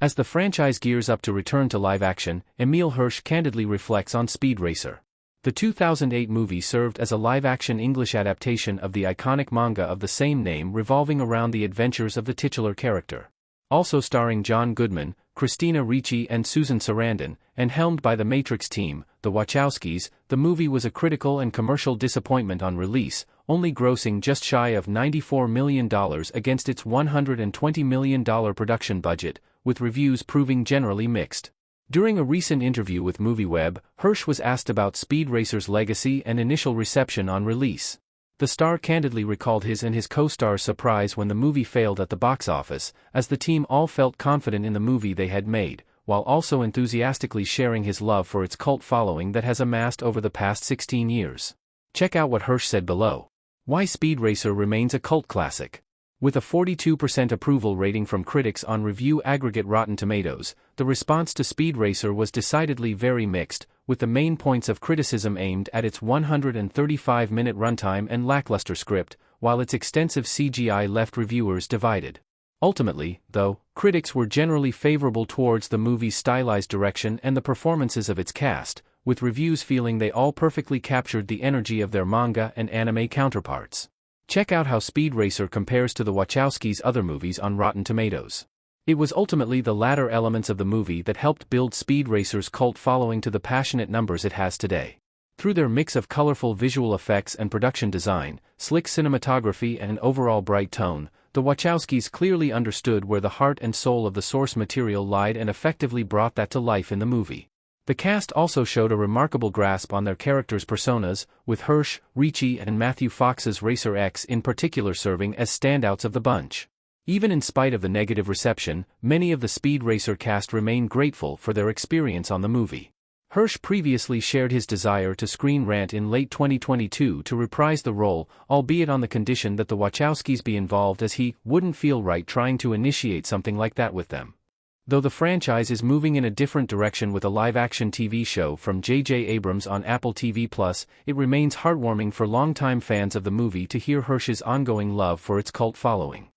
As the franchise gears up to return to live action, Emile Hirsch candidly reflects on Speed Racer. The 2008 movie served as a live-action English adaptation of the iconic manga of the same name revolving around the adventures of the titular character. Also starring John Goodman, Christina Ricci and Susan Sarandon, and helmed by the Matrix team, the Wachowskis, the movie was a critical and commercial disappointment on release, only grossing just shy of $94 million against its $120 million production budget, with reviews proving generally mixed. During a recent interview with MovieWeb, Hirsch was asked about Speed Racer's legacy and initial reception on release. The star candidly recalled his and his co-star's surprise when the movie failed at the box office, as the team all felt confident in the movie they had made, while also enthusiastically sharing his love for its cult following that has amassed over the past 16 years. Check out what Hirsch said below. Why Speed Racer remains a cult classic. With a 42% approval rating from critics on review aggregate Rotten Tomatoes, the response to Speed Racer was decidedly very mixed, with the main points of criticism aimed at its 135-minute runtime and lackluster script, while its extensive CGI left reviewers divided. Ultimately, though, critics were generally favorable towards the movie's stylized direction and the performances of its cast, with reviews feeling they all perfectly captured the energy of their manga and anime counterparts. Check out how Speed Racer compares to the Wachowskis' other movies on Rotten Tomatoes. It was ultimately the latter elements of the movie that helped build Speed Racer's cult following to the passionate numbers it has today. Through their mix of colorful visual effects and production design, slick cinematography and an overall bright tone, the Wachowskis clearly understood where the heart and soul of the source material lied and effectively brought that to life in the movie. The cast also showed a remarkable grasp on their characters' personas, with Hirsch, Ricci and Matthew Fox's Racer X in particular serving as standouts of the bunch. Even in spite of the negative reception, many of the Speed Racer cast remain grateful for their experience on the movie. Hirsch previously shared his desire to screen Rant in late 2022 to reprise the role, albeit on the condition that the Wachowskis be involved, as he wouldn't feel right trying to initiate something like that with them. Though the franchise is moving in a different direction with a live-action TV show from J.J. Abrams on Apple TV+, it remains heartwarming for longtime fans of the movie to hear Hirsch's ongoing love for its cult following.